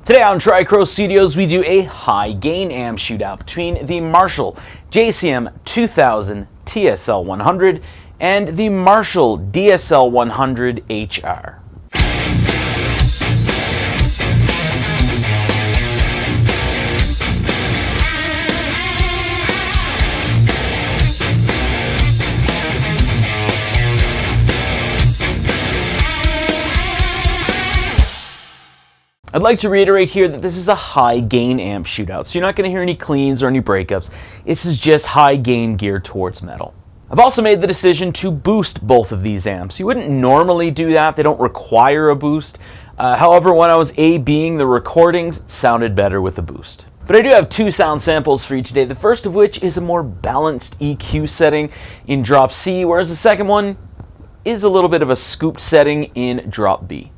Today on Tricro Studios, we do a high gain amp shootout between the Marshall JCM 2000 TSL 100 and the Marshall DSL 100 HR. I'd like to reiterate here that this is a high gain amp shootout, so you're not going to hear any cleans or any breakups. This is just high gain geared towards metal. I've also made the decision to boost both of these amps. You wouldn't normally do that, they don't require a boost. However, when I was A-Bing the recordings, it sounded better with a boost. But I do have two sound samples for you today, the first of which is a more balanced EQ setting in drop C, whereas the second one is a little bit of a scooped setting in drop B.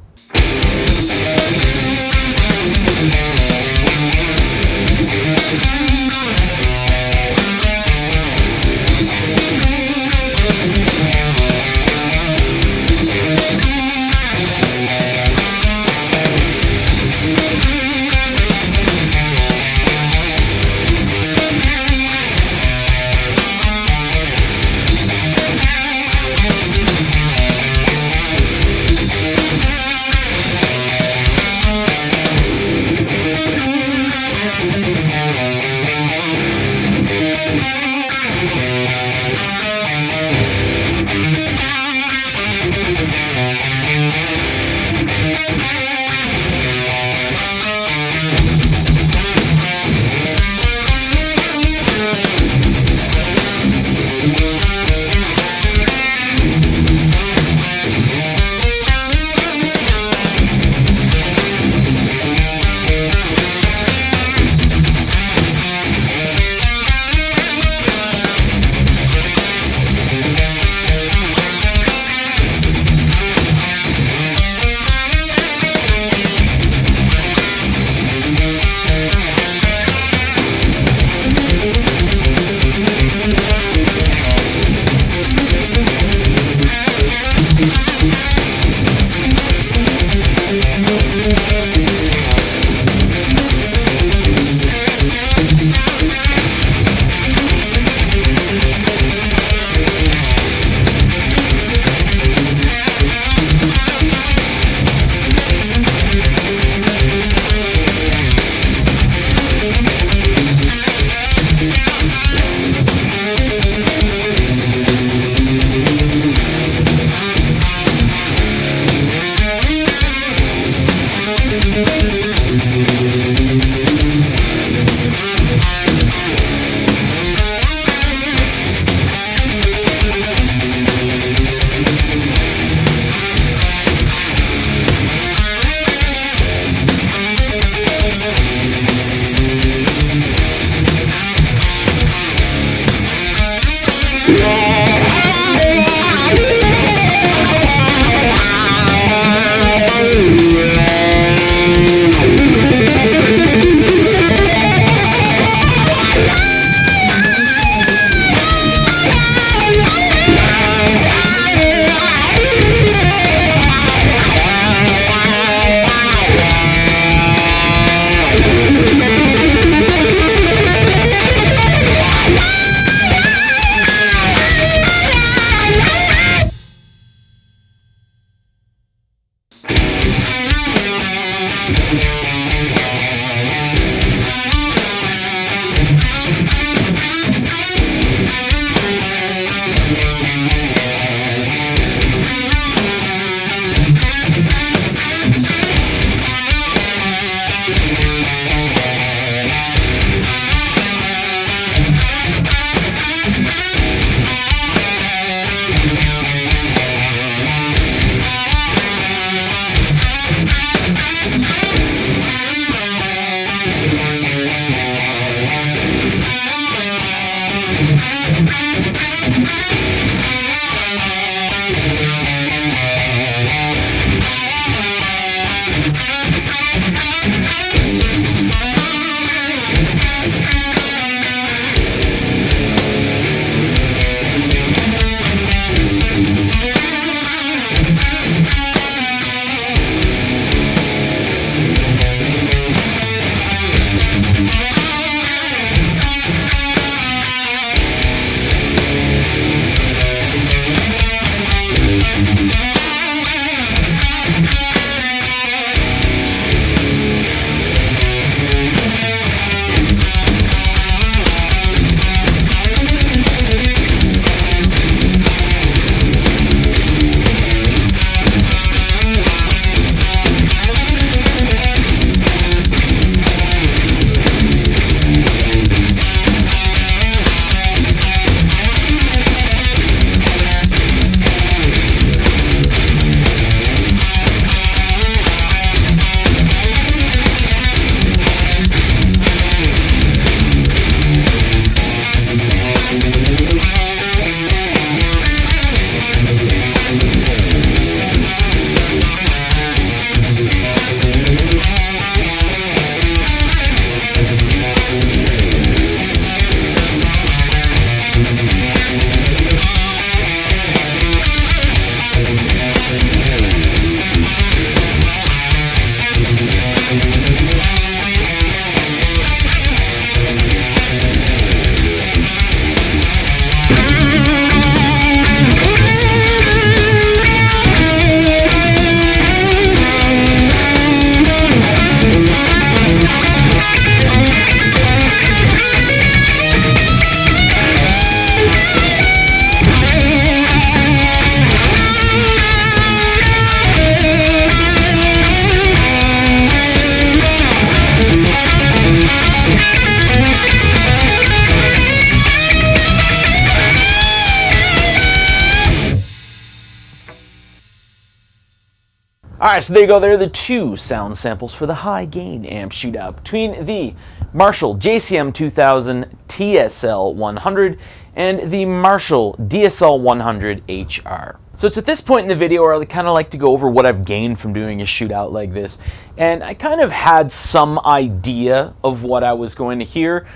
Alright, so there you go. There are the two sound samples for the high gain amp shootout between the Marshall JCM 2000 TSL 100 and the Marshall DSL 100 HR. So it's at this point in the video where I kind of like to go over what I've gained from doing a shootout like this. And I kind of had some idea of what I was going to hear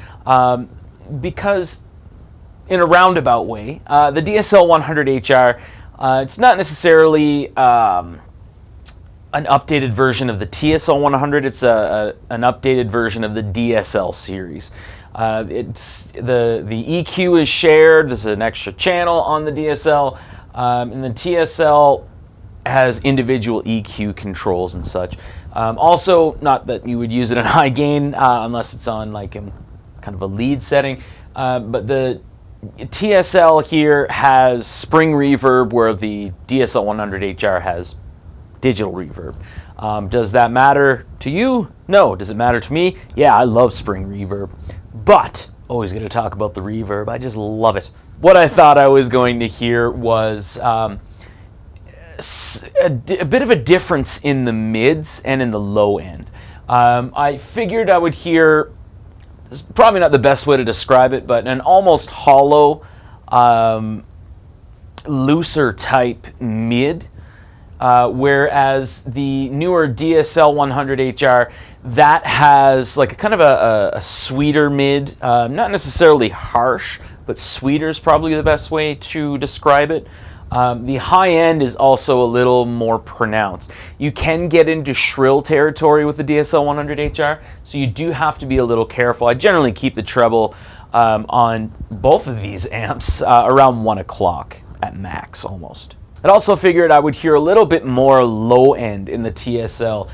because in a roundabout way, the DSL 100 HR, it's not necessarily an updated version of the TSL 100. It's an updated version of the DSL series. It's the EQ is shared. There's an extra channel on the DSL, and the TSL has individual EQ controls and such. Also, not that you would use it in high gain unless it's on like kind of a lead setting, but the TSL here has spring reverb where the DSL 100 HR has digital reverb. Does that matter to you? No. Does it matter to me? Yeah, I love spring reverb. But, always going to talk about the reverb. I just love it. What I thought I was going to hear was a bit of a difference in the mids and in the low end. I figured I would hear, this is probably not the best way to describe it, but an almost hollow, looser type mid. Whereas the newer DSL 100 HR, that has like a kind of a sweeter mid, not necessarily harsh, but sweeter is probably the best way to describe it. The high end is also a little more pronounced. You can get into shrill territory with the DSL 100 HR, so you do have to be a little careful. I generally keep the treble on both of these amps around 1 o'clock at max almost. I'd also figured I would hear a little bit more low end in the TSL.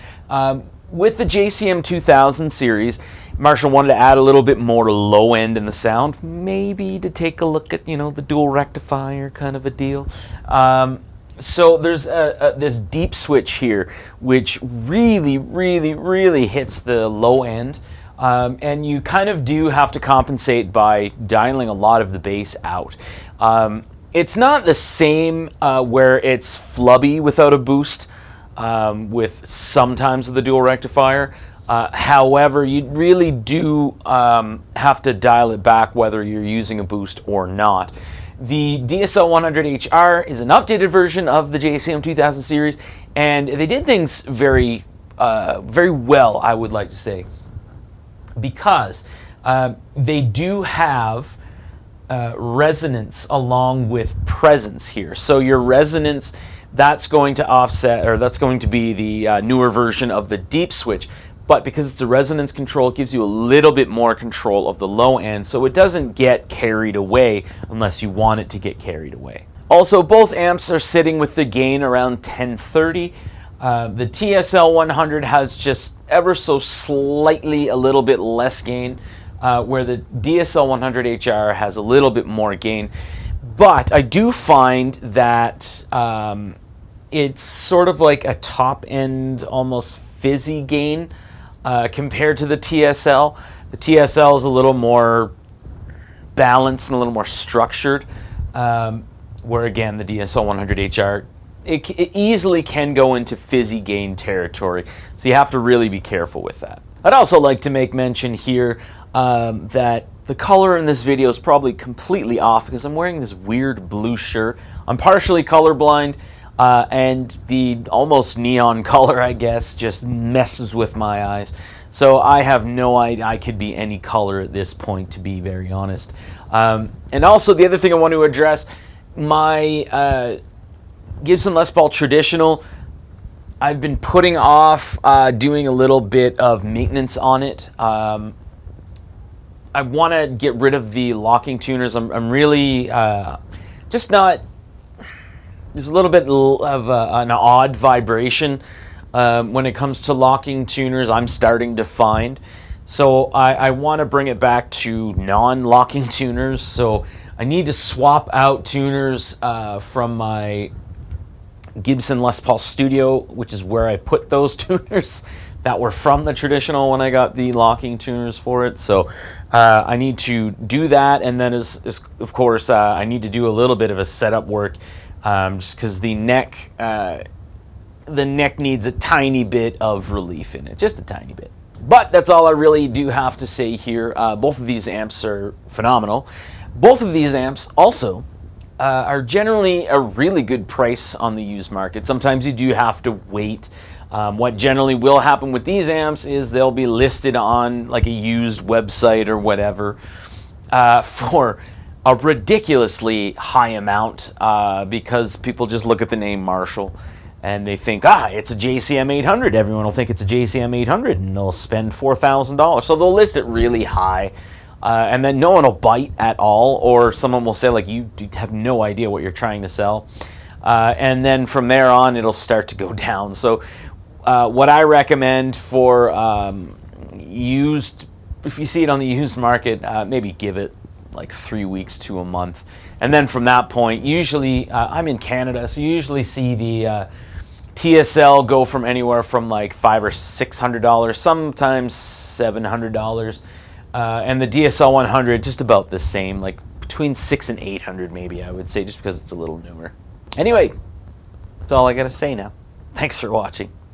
With the JCM 2000 series, Marshall wanted to add a little bit more low end in the sound, maybe to take a look at, the dual rectifier kind of a deal. So there's this deep switch here, which really, really, really hits the low end. And you kind of do have to compensate by dialing a lot of the bass out. It's not the same where it's flubby without a boost with sometimes with the dual rectifier. However, you really do have to dial it back whether you're using a boost or not. The DSL 100 HR is an updated version of the JCM 2000 series, and they did things very, very well, I would like to say, because they do have resonance along with presence here. So your resonance, that's going to offset, or that's going to be the newer version of the deep switch. But because it's a resonance control, it gives you a little bit more control of the low end, so it doesn't get carried away unless you want it to get carried away. Also, both amps are sitting with the gain around 1030. The TSL 100 has just ever so slightly a little bit less gain, where the DSL 100 HR has a little bit more gain. But I do find that it's sort of like a top-end, almost fizzy gain compared to the TSL. The TSL is a little more balanced and a little more structured, where again, the DSL 100 HR, it easily can go into fizzy gain territory. So you have to really be careful with that. I'd also like to make mention here that the color in this video is probably completely off because I'm wearing this weird blue shirt. I'm partially colorblind, and the almost neon color, I guess, just messes with my eyes. So I have no idea I could be any color at this point, to be very honest. And also the other thing I want to address, my Gibson Les Paul Traditional, I've been putting off doing a little bit of maintenance on it. I want to get rid of the locking tuners. I'm really just not... There's a little bit of an odd vibration when it comes to locking tuners, I'm starting to find. So I want to bring it back to non-locking tuners. So I need to swap out tuners from my Gibson Les Paul Studio, which is where I put those tuners that were from the Traditional when I got the locking tuners for it. So I need to do that, and then of course I need to do a little bit of a setup work, just because the neck the neck needs a tiny bit of relief in it, just a tiny bit. But that's all I really do have to say here. Both of these amps are phenomenal. Both of these amps also are generally a really good price on the used market. Sometimes you do have to wait. What generally will happen with these amps is they'll be listed on like a used website or whatever for a ridiculously high amount because people just look at the name Marshall and they think, it's a JCM 800. Everyone will think it's a JCM 800 and they'll spend $4,000. So they'll list it really high and then no one will bite at all, or someone will say, like, you have no idea what you're trying to sell. And then from there on, it'll start to go down. So what I recommend for used, if you see it on the used market, maybe give it like 3 weeks to a month. And then from that point, usually, I'm in Canada, so you usually see the TSL go from anywhere from like $500 or $600, sometimes $700. And the DSL 100, just about the same, like between $600 and $800 maybe, I would say, just because it's a little newer. Anyway, that's all I gotta say now. Thanks for watching.